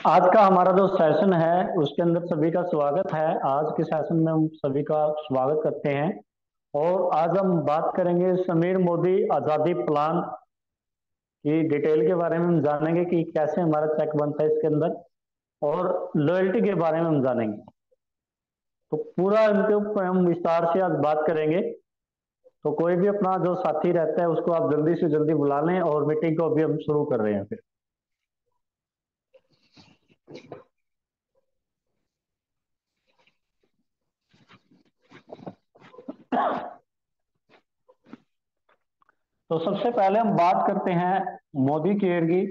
आज का हमारा जो सेशन है उसके अंदर सभी का स्वागत है। आज के सेशन में हम सभी का स्वागत करते हैं और आज हम बात करेंगे समीर मोदी आज़ादी प्लान की डिटेल के बारे में हम जानेंगे कि कैसे हमारा चेक बनता है इसके अंदर, और लॉयल्टी के बारे में हम जानेंगे। तो पूरा इनके ऊपर हम विस्तार से आज बात करेंगे। तो कोई भी अपना जो साथी रहता है उसको आप जल्दी से जल्दी बुला लें और मीटिंग को अभी हम शुरू कर रहे हैं फिर। तो सबसे पहले हम बात करते हैं मोदी केयर की।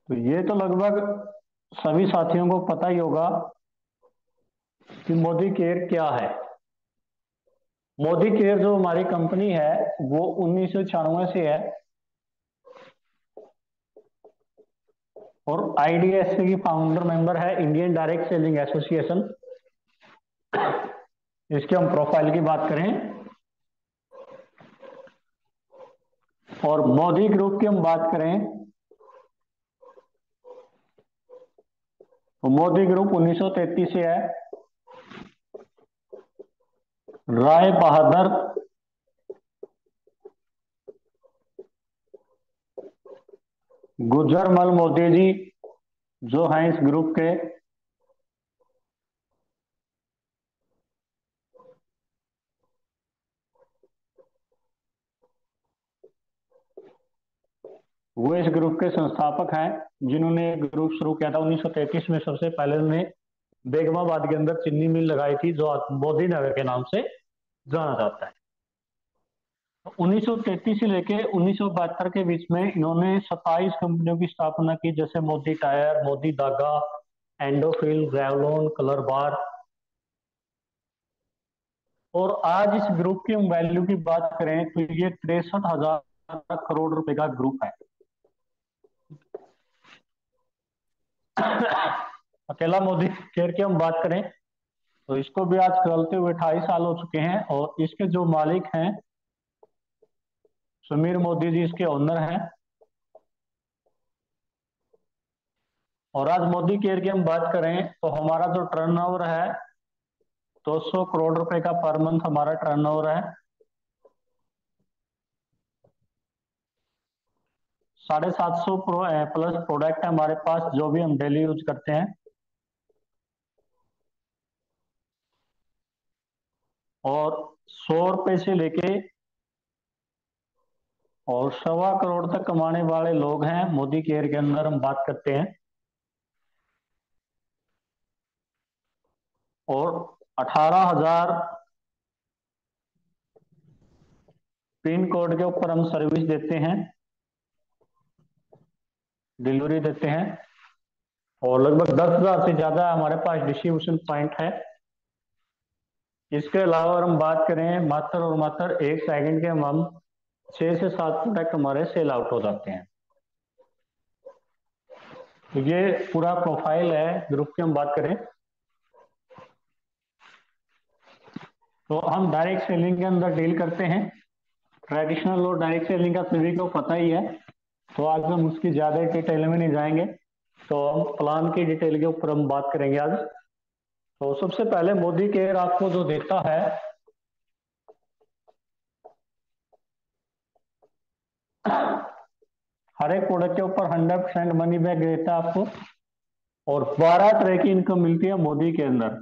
तो ये तो लगभग सभी साथियों को पता ही होगा कि मोदी केयर क्या है। मोदी केयर जो हमारी कंपनी है वो 1996 से है और आईडीएससी की फाउंडर मेंबर है इंडियन डायरेक्ट सेलिंग एसोसिएशन। इसके हम प्रोफाइल की बात करें और मोदी ग्रुप की हम बात करें तो मोदी ग्रुप 1933 से है। राय बहादुर गुजरमल मोदी जी जो हैं इस ग्रुप के, वो इस ग्रुप के संस्थापक हैं जिन्होंने ग्रुप शुरू किया था 1933 में। सबसे पहले उन्होंने बेगमाबाद के अंदर चीनी मिल लगाई थी जो मोदी नगर के नाम से जाना जाता है। 1933 से लेके 1972 के बीच में इन्होंने 27 कंपनियों की स्थापना की, जैसे मोदी टायर, मोदी धागा, एंडोफिल, रेवलॉन, कलर बार। और आज इस ग्रुप की हम वैल्यू की बात करें तो ये 63,000 करोड़ रुपए का ग्रुप है। अकेला मोदी केयर की हम बात करें तो इसको भी आज चलते हुए 28 साल हो चुके हैं और इसके जो मालिक हैं समीर मोदी जी इसके ओनर हैं। और आज मोदी केयर की हम बात करें तो हमारा जो टर्नओवर है 200 करोड़ रुपए का पर मंथ हमारा टर्नओवर है। 750 प्लस प्रोडक्ट है हमारे पास जो भी हम डेली यूज करते हैं। और 100 रुपए से लेके और 1.25 करोड़ तक कमाने वाले लोग हैं मोदी केयर के अंदर हम बात करते हैं। और 18,000 पिन कोड के ऊपर हम सर्विस देते हैं, डिलीवरी देते हैं। और लगभग 10,000 से ज्यादा हमारे पास डिस्ट्रीब्यूशन पॉइंट है। इसके अलावा हम बात करें मात्र और मात्र 1 सेकंड के हम 6 से 7 प्रोडक्ट हमारे सेल आउट हो जाते हैं। तो ये पूरा प्रोफाइल है ग्रुप की हम बात करें तो हम डायरेक्ट सेलिंग के अंदर डील करते हैं। ट्रेडिशनल और डायरेक्ट सेलिंग का सभी को पता ही है, तो आज हम उसकी ज्यादा डिटेल में नहीं जाएंगे। तो हम प्लान की डिटेल के ऊपर हम बात करेंगे आज। तो सबसे पहले मोदी केयर आपको जो देता है हर एक प्रोडक्ट के ऊपर 100% मनी बैक देता है आपको। और 12 तरह की इनकम मिलती है मोदी के अंदर,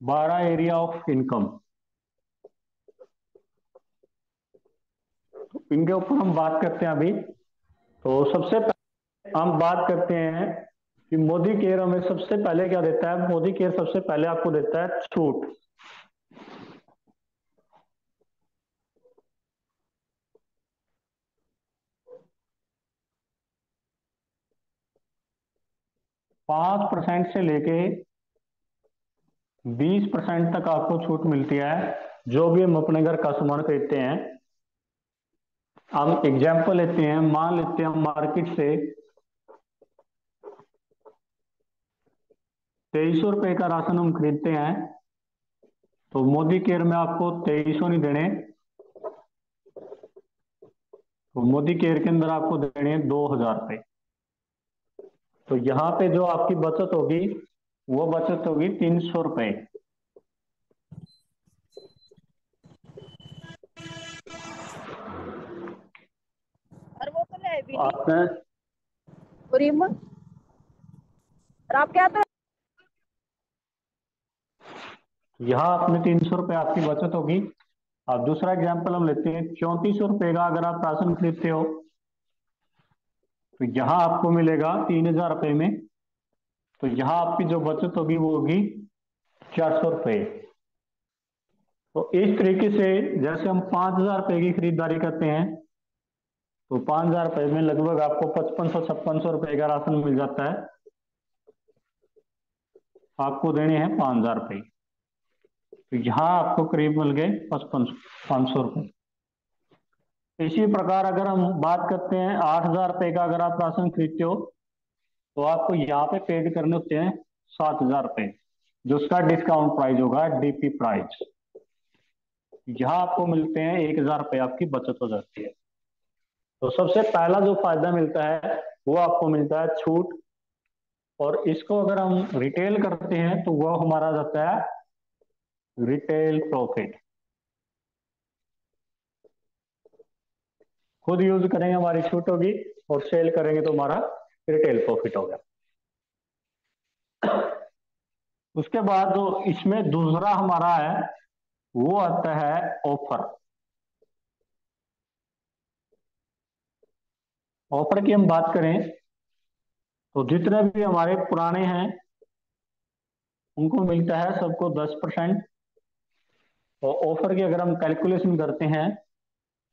12 एरिया ऑफ इनकम। इनके ऊपर हम बात करते हैं अभी। तो सबसे पहले हम बात करते हैं कि मोदी केयर हमें सबसे पहले क्या देता है। मोदी केयर सबसे पहले आपको देता है छूट। पांच परसेंट से लेके 20% तक आपको छूट मिलती है जो भी हम अपने घर का सामान खरीदते हैं। हम एग्जाम्पल लेते हैं, मान लेते हैं हम मार्केट से 2300 रुपए का राशन हम खरीदते हैं, तो मोदी केयर में आपको 2300 नहीं देने, तो मोदी केयर के अंदर आपको देने हैं 2,000 रुपये। तो यहाँ पे जो आपकी बचत होगी वो बचत होगी 300 रुपये। और वो तो ले भी नहीं। आपने और ये और आप क्या तो यहाँ आपने 300 रुपये आपकी बचत होगी। अब दूसरा एग्जाम्पल हम लेते हैं, 3400 रुपये का अगर आप राशन खरीदते हो तो यहाँ आपको मिलेगा 3,000 रुपये में। तो यहाँ आपकी जो बचत होगी वो होगी 400 रुपये। तो इस तरीके से जैसे हम 5,000 रुपये की खरीदारी करते हैं तो 5,000 रुपये में लगभग आपको 5500-5600 रुपये का राशन मिल जाता है। आपको देने हैं 5,000 रुपये। तो यहाँ आपको करीब मिल गए 5500 रुपये। इसी प्रकार अगर हम बात करते हैं 8,000 रुपये का अगर आप राशन खरीदते हो तो आपको यहाँ पे पेड करने होते हैं 7,000 रुपये, जो उसका डिस्काउंट प्राइस होगा, डीपी प्राइस। यहाँ आपको मिलते हैं 1,000 रुपये, आपकी बचत हो जाती है। तो सबसे पहला जो फायदा मिलता है वो आपको मिलता है छूट। और इसको अगर हम रिटेल करते हैं तो वो हमारा जाता है रिटेल प्रॉफिट। खुद यूज करेंगे हमारी छूट होगी और सेल करेंगे तो हमारा रिटेल प्रॉफिट होगा। उसके बाद जो इसमें दूसरा हमारा है वो आता है ऑफर। ऑफर की हम बात करें तो जितने भी हमारे पुराने हैं उनको मिलता है सबको 10%। और ऑफर की अगर हम कैलकुलेशन करते हैं,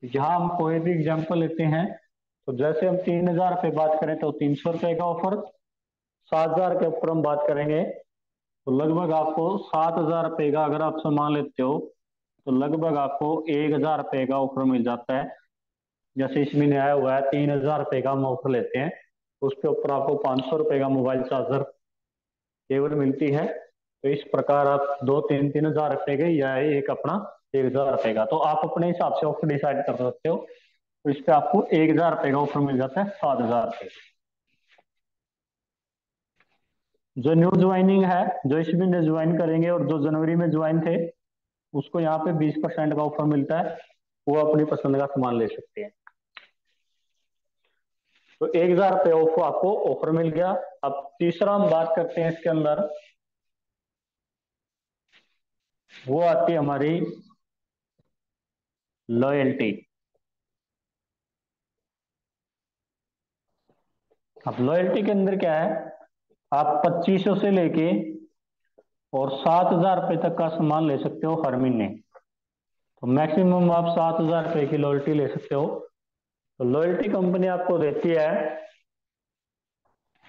यहाँ हम कोई भी एग्जांपल लेते हैं तो जैसे हम 3,000 रुपये बात करें तो 300 रुपये का ऑफर, 7,000 के ऊपर हम बात करेंगे तो लगभग आपको 7,000 रुपये का अगर आप सामान लेते हो तो लगभग आपको 1,000 रुपये का ऑफर मिल जाता है। जैसे इस महीने आया हुआ है 3,000 रुपये का हम ऑफर लेते हैं, उसके ऊपर आपको 500 रुपये का मोबाइल चार्जर केवल मिलती है। तो इस प्रकार आप 2-3 हजार रुपये के या एक अपना 1,000 रुपये का, तो आप अपने हिसाब से ऑफर डिसाइड कर सकते हो। तो इस पे आपको 1,000 रुपये का ऑफर मिल जाता है 7,000 रुपये। जो न्यू ज्वाइनिंग है, जो इस महीने ज्वाइन करेंगे और जो जनवरी में ज्वाइन थे, उसको यहाँ पे 20% का ऑफर मिलता है, वो अपनी पसंद का सामान ले सकते हैं। तो 1,000 रुपये ऑफ आपको ऑफर मिल गया। अब तीसरा हम बात करते हैं इसके अंदर, वो आती है हमारी लॉयल्टी। अब लॉयल्टी के अंदर क्या है, आप 2500 से लेके और 7,000 रुपये तक का सामान ले सकते हो हर महीने। तो मैक्सिमम आप 7,000 रुपये की लॉयल्टी ले सकते हो। तो लॉयल्टी कंपनी आपको देती है,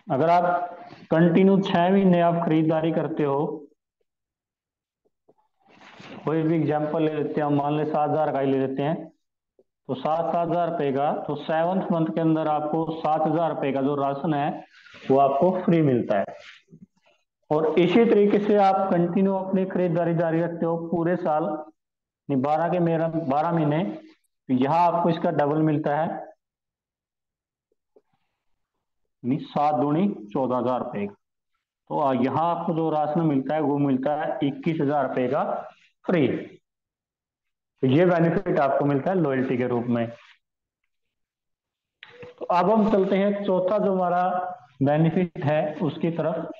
अगर आप कंटिन्यू 6 महीने आप खरीदारी करते हो, कोई भी एग्जांपल ले लेते हैं, मान ले 7,000 का ही ले लेते हैं, तो 7,000 रुपये का, तो 7th मंथ के अंदर आपको 7,000 रुपये का जो राशन है वो आपको फ्री मिलता है। और इसी तरीके से आप कंटिन्यू अपनी खरीदारी जारी रखते हो पूरे साल, 12 के मेरा 12 महीने, तो यहाँ आपको इसका डबल मिलता है, 7 दूनी 14,000 रुपये। तो यहाँ आपको जो राशन मिलता है वो मिलता है 21,000 रुपये का फ्री। तो ये बेनिफिट आपको मिलता है लॉयल्टी के रूप में। तो अब हम चलते हैं चौथा जो हमारा बेनिफिट है उसकी तरफ।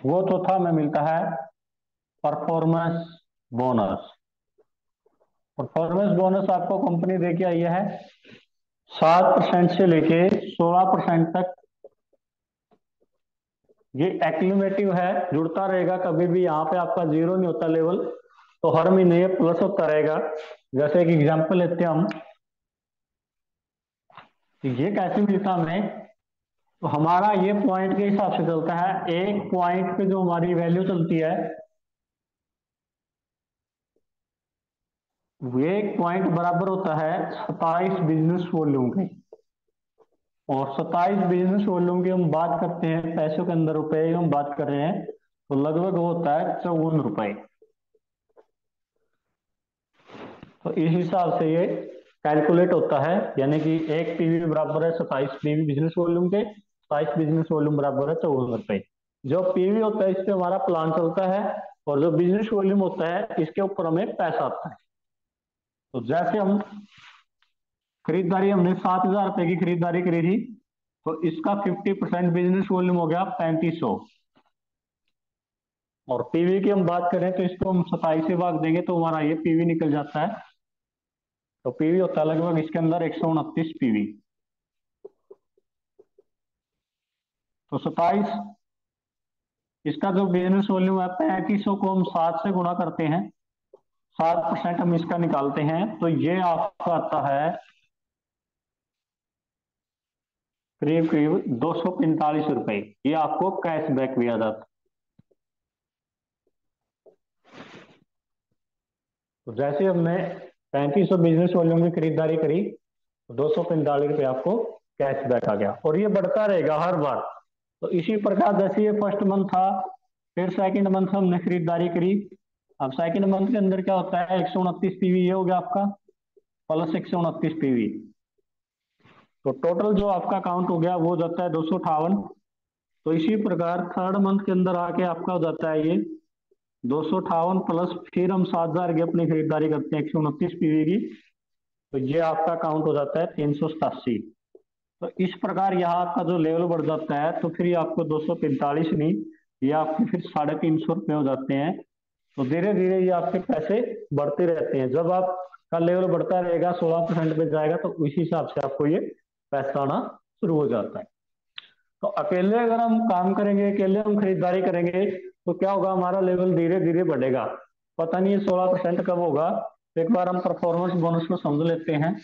वो चौथा में मिलता है परफॉर्मेंस बोनस। परफॉर्मेंस बोनस आपको कंपनी दे के आई है 7% से लेके 16% तक। ये एक्यूमुलेटिव है, जुड़ता रहेगा, कभी भी यहाँ पे आपका जीरो नहीं होता लेवल, तो हर महीने ये प्लस होता रहेगा। जैसे एक एग्जांपल लेते हैं हम, तो ये कैसे मिलता हमें, तो हमारा ये पॉइंट के हिसाब से चलता है। एक पॉइंट पे जो हमारी वैल्यू चलती है ये एक पॉइंट बराबर होता है 27 बिजनेस वॉल्यूम के। और 27 बिजनेस वॉल्यूम की हम बात करते हैं, पैसों के अंदर रुपए की हम बात कर रहे हैं, तो लगभग होता है 54 रुपए। तो इस हिसाब से ये कैलकुलेट होता है, यानी कि एक पीवी बराबर है 27 पीवी बिजनेस वॉल्यूम के, 27 बिजनेस वॉल्यूम बराबर है 54 रुपए। जो पीवी होता है इस पे हमारा प्लान चलता है, और जो बिजनेस वॉल्यूम होता है इसके ऊपर हमें पैसा आता है। तो जैसे हम खरीदारी, हमने 7,000 रुपए की खरीदारी करी थी, तो इसका 50% बिजनेस वॉल्यूम हो गया 3500। और पीवी की हम बात करें तो इसको हम 27 से भाग देंगे तो हमारा ये पीवी निकल जाता है। तो पीवी होता है लगभग इसके अंदर 129 पीवी। तो 27, इसका जो बिजनेस वॉल्यूम है 3500 को हम 7 से गुणा करते हैं, 7% हम इसका निकालते हैं, तो ये आपका आता है करीब करीब 245 रुपए। ये आपको कैशबैक भी आ जाता है। तो जैसे हमने 3500 बिजनेस वॉल्यूम की खरीदारी करी, तो 245 रुपये आपको कैशबैक आ गया, और ये बढ़ता रहेगा हर बार। तो इसी प्रकार जैसे ये फर्स्ट मंथ था, फिर सेकंड मंथ हमने खरीदारी करी। अब सेकंड मंथ के अंदर क्या होता है, 129 पीवी ये हो गया आपका, प्लस 129 पीवी, तो टोटल जो आपका काउंट हो गया वो हो जाता है 258। तो इसी प्रकार थर्ड मंथ के अंदर आके आपका हो जाता है ये 258 प्लस, फिर हम 7,000 की अपनी खरीदारी करते हैं 129 पीवी की, तो ये आपका काउंट हो जाता है 387। तो इस प्रकार यहाँ आपका जो लेवल बढ़ जाता है, तो फिर ये आपको 245 नहीं, ये आपके फिर 350 रुपये हो जाते हैं। तो धीरे धीरे ये आपके पैसे बढ़ते रहते हैं। जब आपका लेवल बढ़ता रहेगा 16% पे जाएगा, तो उसी हिसाब से आपको ये पैसा आना शुरू हो जाता है। तो अकेले अगर हम काम करेंगे, अकेले हम खरीदारी करेंगे, तो क्या होगा, हमारा लेवल धीरे धीरे बढ़ेगा। पता नहीं ये 16% कब होगा। एक बार हम परफॉर्मेंस बोनस को समझ लेते हैं।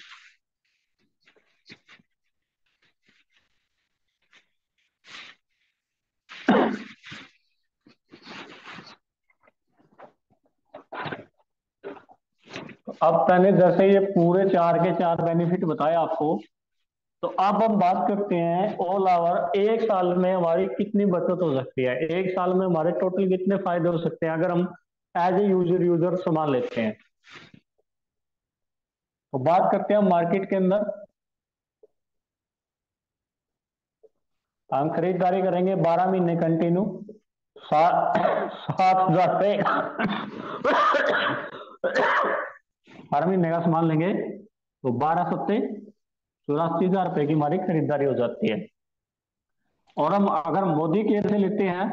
तो अब मैंने जैसे ये पूरे चार के चार बेनिफिट बताए आपको, तो अब हम बात करते हैं ऑल ओवर एक साल में हमारी कितनी बचत हो सकती है, एक साल में हमारे टोटल कितने फायदे हो सकते हैं अगर हम एज ए यूजर सामान लेते हैं। तो बात करते हैं मार्केट के अंदर, हम खरीदारी करेंगे 12 महीने कंटिन्यू, 7,000 रुपये हर महीने का सामान लेंगे, तो 12 सत्ते 84,000 रुपए की हमारी खरीदारी हो जाती है। और हम अगर मोदी केयर से लेते हैं,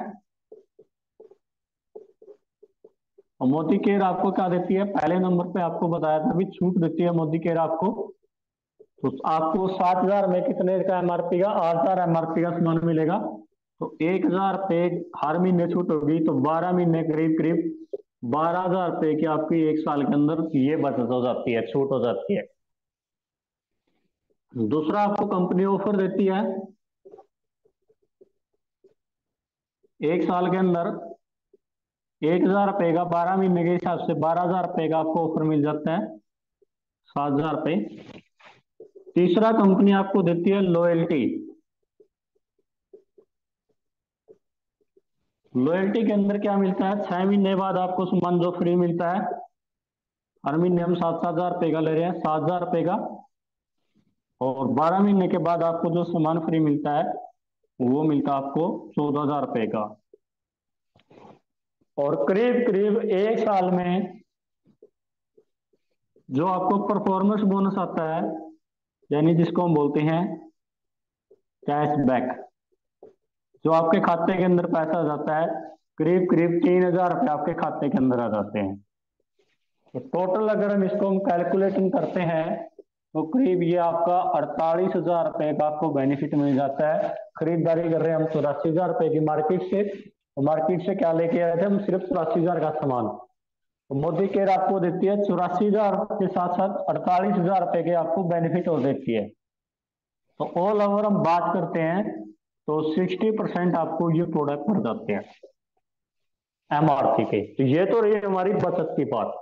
और मोदी केयर आपको क्या देती है, पहले नंबर पे आपको बताया था भी छूट देती है मोदी केयर आपको। तो आपको 7,000 में कितने का एमआरपी का, 8,000 एमआरपी का सामान मिलेगा, तो 1,000 रुपये हर महीने छूट होगी, तो 12 महीने करीब करीब 12,000 रुपए की आपकी एक साल के अंदर ये बचत हो जाती है, छूट हो जाती है। दूसरा आपको कंपनी ऑफर देती है, एक साल के अंदर 1,000 रुपए का 12 महीने के हिसाब से 12,000 रुपए का आपको ऑफर मिल जाता है, 7,000 रुपए। तीसरा कंपनी आपको देती है लॉयल्टी। लॉयल्टी के अंदर क्या मिलता है, 6 महीने बाद आपको सामान जो फ्री मिलता है, हर महीने हम 7,000 रुपए का ले रहे हैं, 7,000 रुपए का, और 12 महीने के बाद आपको जो सामान फ्री मिलता है वो मिलता है आपको 14,000 रुपए का। और करीब करीब एक साल में जो आपको परफॉर्मेंस बोनस आता है, यानी जिसको हम बोलते हैं कैशबैक, जो आपके खाते के अंदर पैसा आ जाता है, करीब करीब 3,000 रुपये आपके खाते के अंदर आ जाते हैं। तो टोटल अगर हम इसको हम कैलकुलेशन करते हैं, तो करीब ये आपका 48,000 रुपए का आपको बेनिफिट मिल जाता है। खरीदारी कर रहे हैं हम 84,000 रुपए की मार्केट से, तो मार्केट से क्या लेके आए थे हम, सिर्फ 84,000 का सामान। तो मोदी केयर आपको देती है 84,000 के साथ साथ 48,000 रुपए के आपको बेनिफिट और देती है। तो ऑल ओवर हम बात करते हैं तो 60% आपको ये प्रोडक्ट पड़ जाते हैं एमआरपी के। तो ये तो रही हमारी बचत की बात।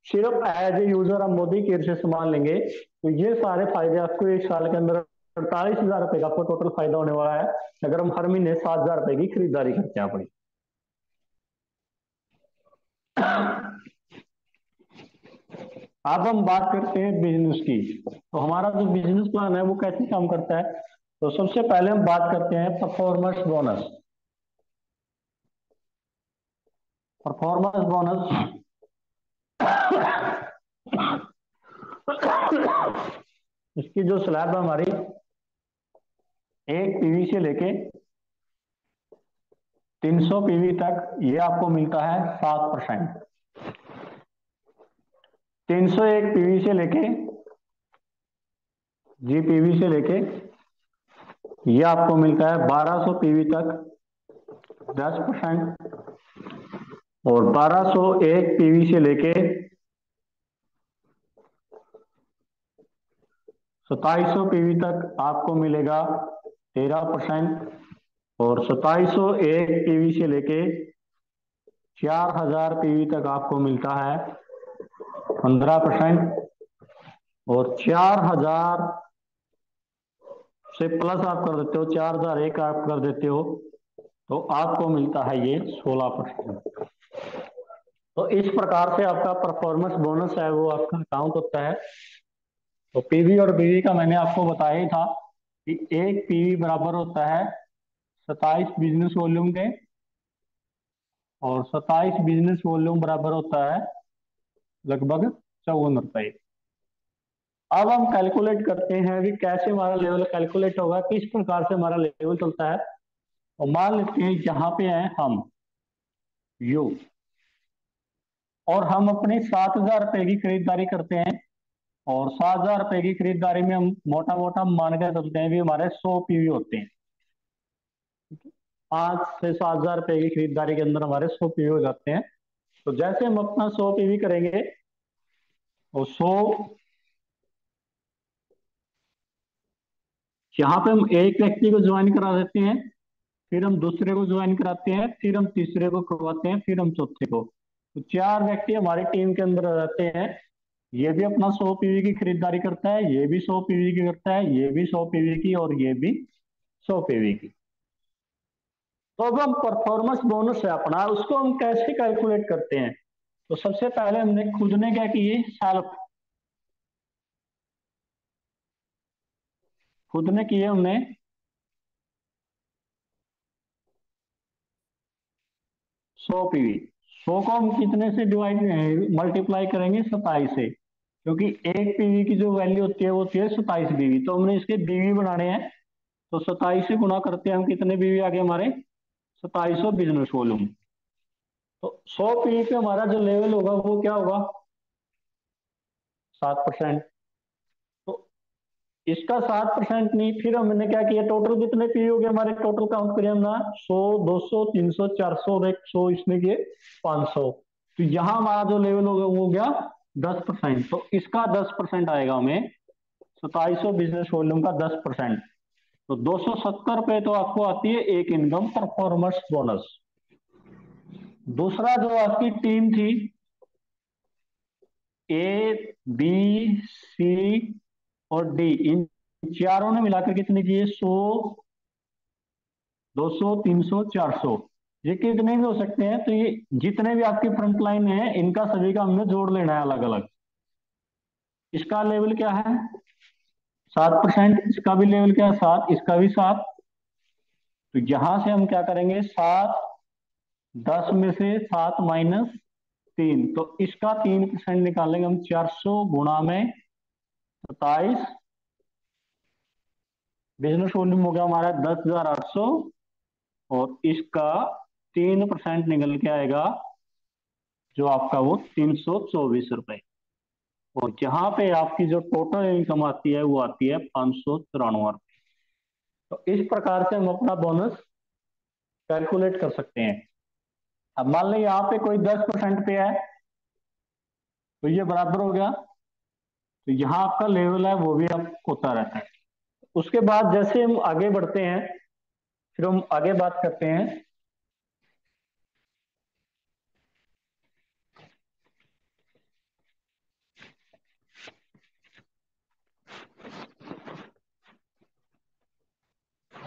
सिर्फ एज ए यूजर आप मोदी केयर से सामान लेंगे तो ये सारे फायदे आपको एक साल के अंदर 48,000 रुपए का आपको टोटल फायदा होने वाला है, अगर हम हर महीने 7,000 रुपए की खरीदारी करते हैं अपनी। अब हम बात करते हैं बिजनेस की। तो हमारा जो बिजनेस प्लान है वो कैसे काम करता है। तो सबसे पहले हम बात करते हैं परफॉर्मेंस बोनस। परफॉर्मेंस बोनस इसकी जो स्लैब है हमारी, एक पीवी से लेके 300 पीवी तक, ये आपको मिलता है 7%। 301 पीवी से लेके जीपीवी से लेके ये आपको मिलता है 1200 पीवी तक 10%। और 1201 पीवी से लेके 2700 पीवी तक आपको मिलेगा 13%। और 2701 पीवी से लेके 4000 पीवी तक आपको मिलता है 15%। और 4000 से प्लस आप कर देते हो, 4001 आप कर देते हो तो आपको मिलता है ये 16%। तो इस प्रकार से आपका परफॉर्मेंस बोनस है वो आपका काउंट होता है। तो पीवी और बीवी का मैंने आपको बताया ही था कि एक पीवी बराबर होता है 27 बिजनेस वॉल्यूम के, और 27 बिजनेस वॉल्यूम बराबर होता है लगभग 54 रुपए। अब हम कैलकुलेट करते हैं कि कैसे हमारा लेवल कैलकुलेट होगा, किस प्रकार से हमारा लेवल चलता है। और मान लेते हैं यहाँ पे हैं हम यू, और हम अपनी 7,000 रुपए की खरीदारी करते हैं। और 7,000 रुपए की खरीदारी में हम मोटा मोटा मान के चलते हैं भी हमारे 100 पीवी होते हैं। 5 से 7,000 रुपए की खरीदारी के अंदर हमारे 100 पीवी हो जाते हैं। तो जैसे हम अपना 100 पीवी करेंगे और 100 यहाँ पे हम एक व्यक्ति को ज्वाइन करा देते हैं, फिर हम दूसरे को ज्वाइन कराते हैं, फिर हम तीसरे को करवाते हैं, फिर हम चौथे को। तो 4 व्यक्ति हमारी टीम के अंदर रहते हैं। ये भी अपना 100 पीवी की खरीदारी करता है, ये भी 100 पीवी की करता है, ये भी 100 पीवी की, और ये भी 100 पीवी की। तो अब हम परफॉर्मेंस बोनस है अपना, उसको हम कैसे कैलकुलेट करते हैं। तो सबसे पहले हमने खुद ने क्या किए, सेल्फ खुद ने किए हमने 100 पीवी। 100 को हम कितने से डिवाइड मल्टीप्लाई करेंगे, 27 से, क्योंकि एक पीवी की जो वैल्यू होती है वो होती है 27 बीवी। तो हमने इसके बीवी बनाने हैं, तो 27 से गुणा करते हैं हम, कितने बीवी आ गए हमारे, 2700 बिजनेस वॉल्यूम। तो 100 पीवी पे हमारा जो लेवल होगा वो क्या होगा, 7%। तो इसका 7% नहीं, फिर हमने क्या किया, टोटल कितने पीवी हो गए हमारे, टोटल काउंट करिए हमने 100, 200, 300, 400 और 100 इसमें किए 500। तो यहां हमारा जो लेवल होगा वो हो गया 10%। तो इसका 10% आएगा हमें, 2700 बिजनेस वॉल्यूम का 10%। तो 270 रुपए तो आपको आती है एक इनकम परफॉर्मेंस बोनस। दूसरा जो आपकी टीम थी, ए बी सी और डी, इन चारों ने मिलाकर कितने किए, 100, 200, 300, 400। ये कितने भी हो सकते हैं। तो ये जितने भी आपकी फ्रंट लाइन है इनका सभी का हमने जोड़ लेना है अलग अलग। इसका लेवल क्या है, 7%। इसका भी लेवल क्या है, 7, इसका भी 7। तो यहां से हम क्या करेंगे, 7, 10 में से 7 माइनस 3, तो इसका 3% निकालेंगे हम, 400 गुणा में 27। बिजनेस वॉल्यूम हो गया हमारा 10,800, और इसका 3% निकल के आएगा जो आपका वो 324 रुपए। और जहां पे आपकी जो टोटल इनकम आती है वो आती है 593 रुपए। तो इस प्रकार से हम अपना बोनस कैलकुलेट कर सकते हैं। अब मान लो यहाँ पे कोई 10% पे है, तो ये बराबर हो गया। तो यहाँ आपका लेवल है वो भी अब होता रहता है। उसके बाद जैसे हम आगे बढ़ते हैं, फिर हम आगे बात करते हैं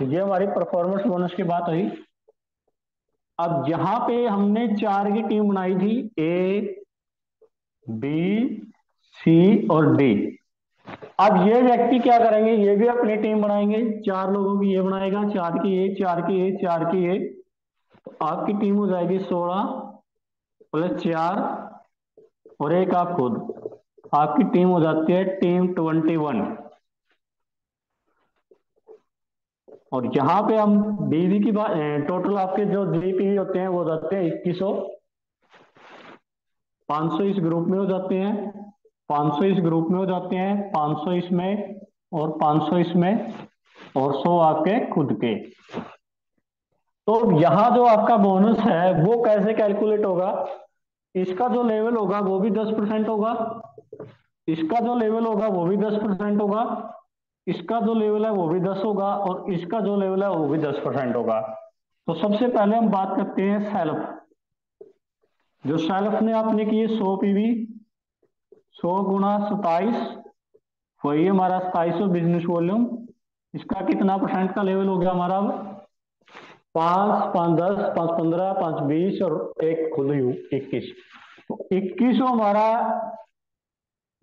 तो ये हमारी परफॉर्मेंस बोनस की बात हुई। अब यहां पे हमने 4 की टीम बनाई थी, ए बी सी और डी। अब ये व्यक्ति क्या करेंगे, ये भी अपनी टीम बनाएंगे, 4 लोगों की ये बनाएगा, 4 की ये, 4 की ये, 4 की ये। तो आपकी टीम हो जाएगी 16 प्लस 4 और एक आप खुद, आपकी टीम हो जाती है टीम 21। और यहाँ पे हम बीवी की बात, टोटल आपके जो जीपीवी होते हैं वो हो जाते हैं 2100। 500 इस ग्रुप में हो जाते हैं, 500 इस ग्रुप में हो जाते हैं, 500 इसमें और 500 इसमें और 100 आपके खुद के। तो यहां जो आपका बोनस है वो कैसे कैलकुलेट होगा, इसका जो लेवल होगा वो भी 10% होगा, इसका जो लेवल होगा वो भी 10% होगा, इसका जो लेवल है वो भी 10 होगा और इसका जो लेवल है वो भी 10% होगा। तो सबसे पहले हम बात करते हैं सेल्फ। जो सेल्फ ने आपने की 100 पीवी, 100 गुणा 27, वही हमारा 2700 बिजनेस वॉल्यूम। इसका कितना परसेंट का लेवल हो गया हमारा, अब 5, 5, 10, 5, 15, 5, 20 और एक खुद 21। तो 21 हमारा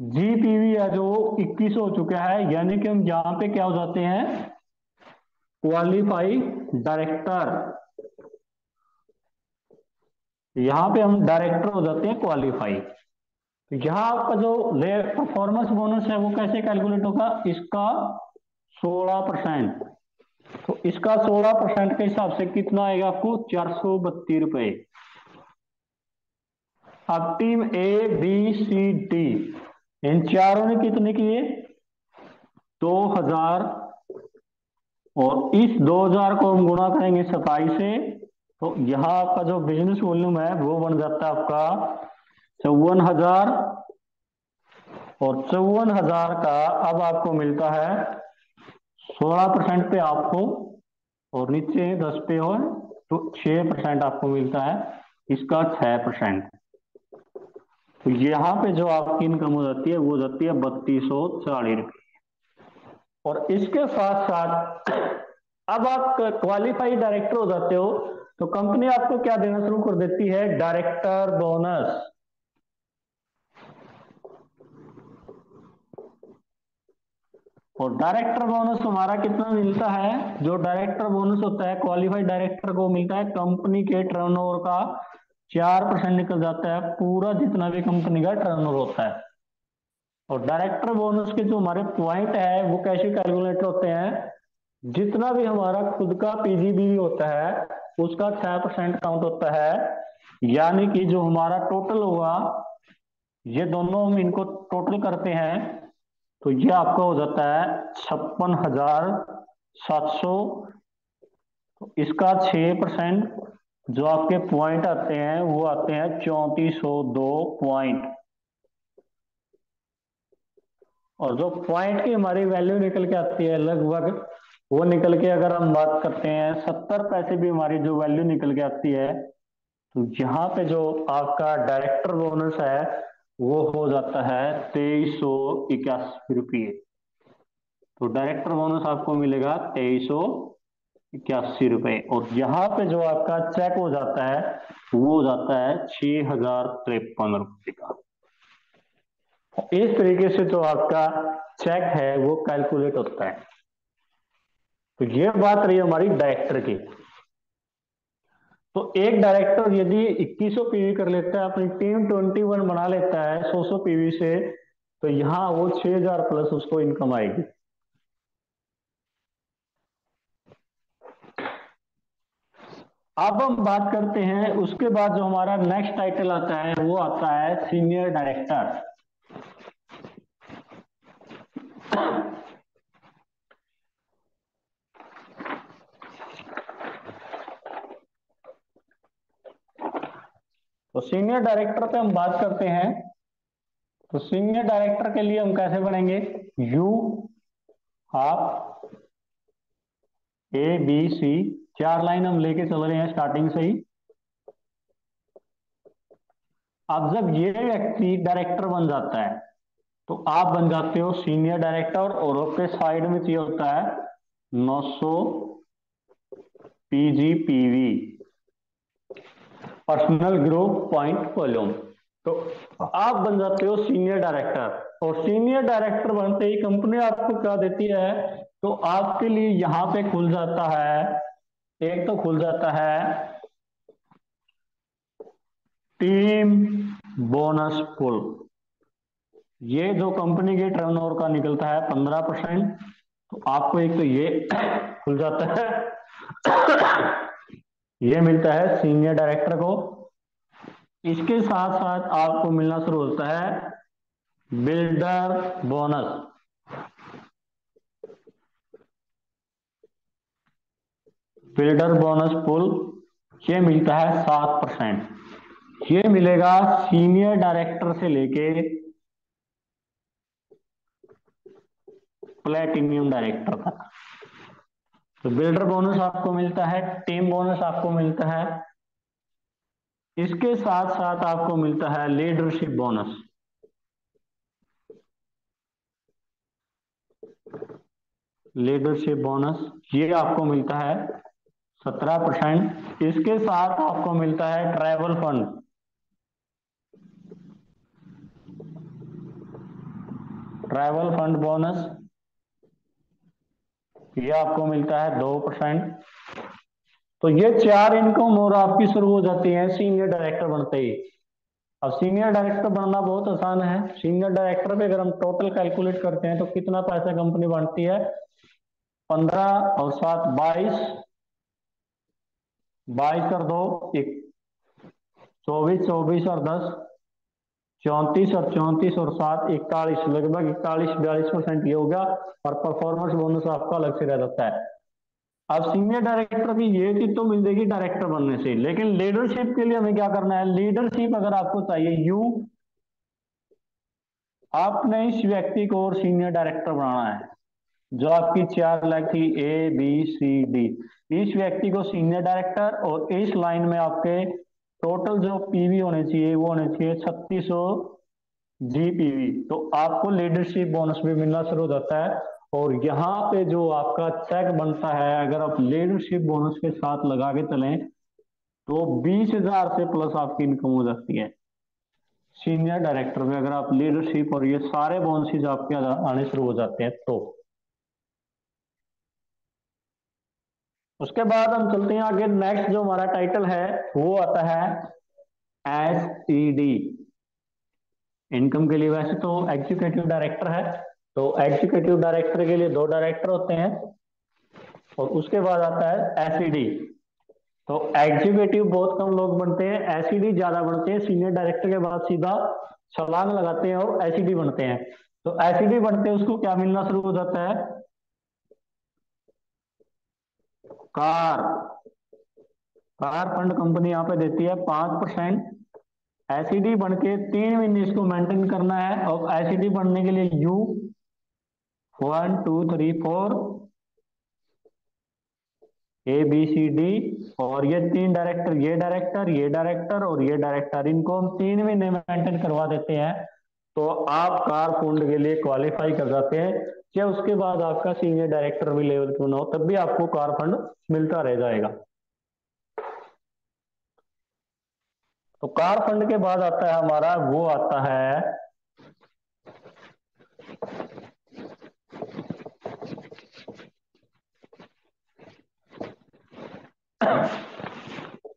जीपीवी है जो 21 हो चुका है, यानी कि हम यहां पे क्या हो जाते हैं, क्वालिफाई डायरेक्टर। यहां पे हम डायरेक्टर हो जाते हैं क्वालिफाई। तो यहाँ आपका जो परफॉर्मेंस बोनस है वो कैसे कैलकुलेट होगा, इसका 16%। तो इसका 16% के हिसाब से कितना आएगा आपको, 432 रुपए। अब team A B C D, इन चारों ने कितने किए, 2000। और इस 2000 को हम गुणा करेंगे 27 से, तो यहाँ आपका जो बिजनेस वॉल्यूम है वो बन जाता है आपका 54,000। और 54,000 का अब आपको मिलता है 16% पे आपको, और नीचे 10 पे हो तो 6% आपको मिलता है, इसका 6%। तो यहाँ पे जो आपकी इनकम हो जाती है वो हो जाती है 3240 रुपये। और इसके साथ साथ अब आप क्वालिफाइड डायरेक्टर हो जाते हो तो कंपनी आपको क्या देना शुरू कर देती है, डायरेक्टर बोनस। और डायरेक्टर बोनस हमारा कितना मिलता है, जो डायरेक्टर बोनस होता है क्वालिफाइड डायरेक्टर को मिलता है कंपनी के टर्नओवर का 4% निकल जाता है, पूरा जितना भी कंपनी का टर्नओवर होता है। और डायरेक्टर बोनस के जो हमारे पॉइंट है वो कैसे कैलकुलेट होते हैं, जितना भी हमारा खुद का पीजीबी होता है उसका 6% काउंट होता है, यानी कि जो हमारा टोटल होगा, ये दोनों हम इनको टोटल करते हैं तो ये आपका हो जाता है 56,700। तो इसका 6% जो आपके पॉइंट आते हैं वो आते हैं 3402 पॉइंट। और जो पॉइंट की हमारी वैल्यू निकल के आती है लगभग, वो निकल के अगर हम बात करते हैं 70 पैसे भी हमारी जो वैल्यू निकल के आती है, तो यहाँ पे जो आपका डायरेक्टर बोनस है वो हो जाता है 2381 रुपये। तो डायरेक्टर बोनस आपको मिलेगा 2381 रुपये। और यहाँ पे जो आपका चेक हो जाता है वो हो जाता है 6053 रुपये का। इस तरीके से जो आपका चेक है वो कैलकुलेट होता है। तो ये बात रही हमारी डायरेक्टर की। तो एक डायरेक्टर यदि 2100 पीवी कर लेता है, अपनी टीम 21 बना लेता है 100 पीवी से, तो यहां वो 6000 प्लस उसको इनकम आएगी। अब हम बात करते हैं उसके बाद जो हमारा नेक्स्ट टाइटल आता है वो आता है सीनियर डायरेक्टर। तो सीनियर डायरेक्टर पे हम बात करते हैं। तो सीनियर डायरेक्टर के लिए हम कैसे बढ़ेंगे, यू आप ए बी सी, 4 लाइन हम लेके चल रहे हैं स्टार्टिंग से ही। अब जब ये व्यक्ति डायरेक्टर बन जाता है तो आप बन जाते हो सीनियर डायरेक्टर, और आपके साइड में चाहिए होता है 900 PGPV, personal growth point volume. तो आप बन जाते हो सीनियर डायरेक्टर, और सीनियर डायरेक्टर बनते ही कंपनी आपको क्या देती है, तो आपके लिए यहां पे खुल जाता है, एक तो खुल जाता है टीम बोनस पुल। ये जो कंपनी के टर्नओवर का निकलता है 15%, तो आपको एक तो ये खुल जाता है, ये मिलता है सीनियर डायरेक्टर को। इसके साथ साथ आपको मिलना शुरू होता है बिल्डर बोनस। बिल्डर बोनस पुल ये मिलता है 7%। ये मिलेगा सीनियर डायरेक्टर से लेके प्लेटिनियम डायरेक्टर तक। तो बिल्डर बोनस आपको मिलता है, टीम बोनस आपको मिलता है, इसके साथ साथ आपको मिलता है लीडरशिप बोनस। लीडरशिप बोनस ये आपको मिलता है 17%। इसके साथ आपको मिलता है travel fund. Travel fund bonus ये आपको मिलता है 2%। तो ये 4 इनकम और आपकी शुरू हो जाती है सीनियर डायरेक्टर बनते ही। अब सीनियर डायरेक्टर बनना बहुत आसान है। सीनियर डायरेक्टर पे अगर हम टोटल कैलकुलेट करते हैं तो कितना पैसा कंपनी बांटती है, 15 और 7 22, 22 और 2 24, 24 और 10 34, और 34 और 7 41, लगभग 41-42% ये हो गया। और परफॉर्मेंस बोनस आपका अलग से रह जाता है। अब सीनियर डायरेक्टर की ये चीज तो मिल जाएगी डायरेक्टर बनने से, लेकिन लीडरशिप के लिए हमें क्या करना है, लीडरशिप अगर आपको चाहिए आपने इस व्यक्ति को और सीनियर डायरेक्टर बनाना है। जो आपकी 4 लाख थी ABCD, इस व्यक्ति को सीनियर डायरेक्टर, और इस लाइन में आपके टोटल जो पीवी होने चाहिए वो होने चाहिए 3600 GPV। तो आपको लीडरशिप बोनस भी मिलना शुरू हो जाता है। और यहाँ पे जो आपका चेक बनता है, अगर आप लीडरशिप बोनस के साथ लगा के चलें तो 20,000 से प्लस आपकी इनकम हो जाती है सीनियर डायरेक्टर में, अगर आप लीडरशिप और ये सारे बोनसेस आपके आने शुरू हो जाते हैं तो। उसके बाद हम चलते हैं आगे। नेक्स्ट जो हमारा टाइटल है वो आता है SED। इनकम के लिए वैसे तो एग्जीक्यूटिव डायरेक्टर है, तो एग्जीक्यूटिव डायरेक्टर के लिए 2 डायरेक्टर होते हैं, और उसके बाद आता है SED। तो एग्जीक्यूटिव बहुत कम लोग बनते हैं, SED ज्यादा बनते हैं। सीनियर डायरेक्टर के बाद सीधा छलांग लगाते हैं और SED बनते हैं। तो SED बनते हैं उसको क्या मिलना शुरू हो जाता है, कार कार फंड कंपनी यहाँ पे देती है 5%। एसिडी बन के 3 महीने इसको मेंटेन करना है, और एसिडी बनने के लिए U1 2 3 4 ABCD, और ये 3 डायरेक्टर, ये डायरेक्टर, ये डायरेक्टर और ये डायरेक्टर, इनको हम 3 महीने मेंटेन करवा देते हैं, तो आप कार फंड के लिए क्वालिफाई कर जाते हैं। चाहे उसके बाद आपका सीनियर डायरेक्टर भी लेवल क्यों ना हो, तब भी आपको कार फंड मिलता रह जाएगा। तो कार फंड के बाद आता है हमारा, वो आता है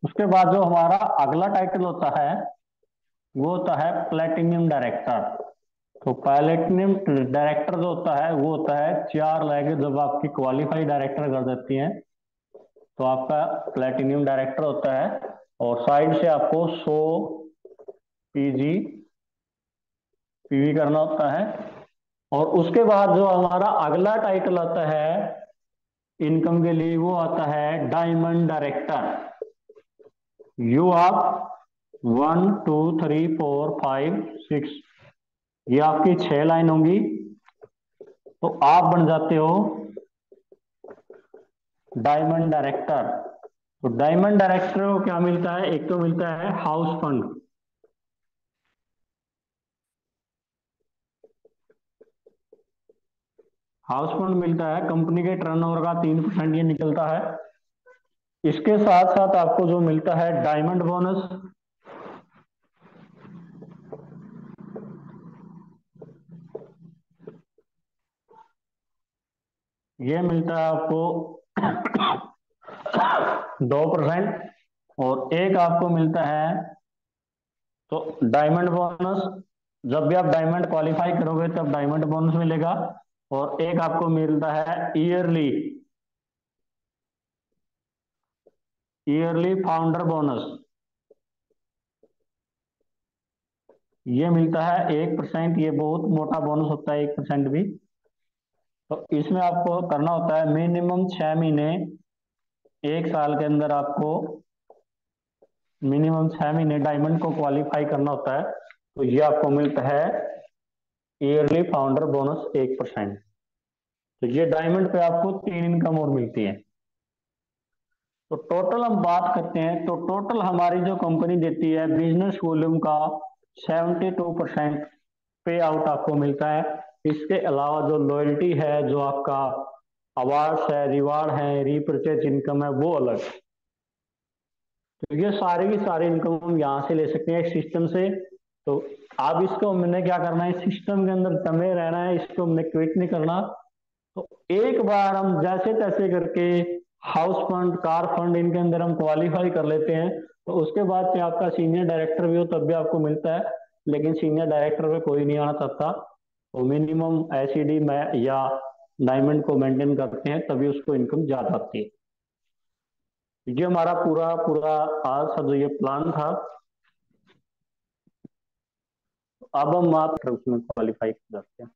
उसके बाद जो हमारा अगला टाइटल होता है वो होता है प्लेटिनियम डायरेक्टर। तो प्लेटिनियम डायरेक्टर जो होता है वो होता है 4 लाख, जब आपकी क्वालिफाई डायरेक्टर कर देती हैं तो आपका प्लेटिनियम डायरेक्टर होता है, और साइड से आपको 100 PGPV करना होता है। और उसके बाद जो हमारा अगला टाइटल आता है इनकम के लिए वो आता है डायमंड डायरेक्टर। यू आप 1 2 3 4 5 6, ये आपकी 6 लाइन होंगी, तो आप बन जाते हो डायमंड डायरेक्टर। तो डायमंड डायरेक्टर को क्या मिलता है, एक तो मिलता है हाउस फंड। हाउस फंड मिलता है, कंपनी के टर्नओवर का 3% ये निकलता है। इसके साथ साथ आपको जो मिलता है डायमंड बोनस, ये मिलता है आपको 2%। और एक आपको मिलता है, तो डायमंड बोनस, जब भी आप डायमंड क्वालिफाई करोगे तब डायमंड बोनस मिलेगा। और एक आपको मिलता है ईयरली, ईयरली फाउंडर बोनस, ये मिलता है 1%। ये बहुत मोटा बोनस होता है 1% भी। तो इसमें आपको करना होता है मिनिमम 6 महीने, एक साल के अंदर आपको मिनिमम 6 महीने डायमंड को क्वालिफाई करना होता है। तो ये आपको मिलता है ईयरली फाउंडर बोनस 1%। तो ये डायमंड पे आपको 3 इनकम और मिलती है। तो टोटल हम बात करते हैं, तो टोटल हमारी जो कंपनी देती है बिजनेस वॉल्यूम का 72% पे आउट आपको मिलता है। इसके अलावा जो लॉयल्टी है, जो आपका अवार्ड्स है, रिवार्ड है, रीपरचेज इनकम है, वो अलग। तो ये सारी की सारी इनकम हम यहाँ से ले सकते हैं सिस्टम से। तो आप इसको हमने क्या करना है, सिस्टम के अंदर जमे रहना है, इसको हमने क्विट नहीं करना। तो एक बार हम जैसे तैसे करके हाउस फंड, कार फंड, इनके अंदर हम क्वालिफाई कर लेते हैं, तो उसके बाद से आपका सीनियर डायरेक्टर भी हो तब भी आपको मिलता है। लेकिन सीनियर डायरेक्टर पे कोई नहीं आना चाहता, तो मिनिमम एसईडी में या डायमंड को मेंटेन करते हैं तभी उसको इनकम ज्यादा आती है। ये हमारा पूरा पूरा आज का जो ये प्लान था, अब हम आप उसमें क्वालिफाई कर सकते हैं।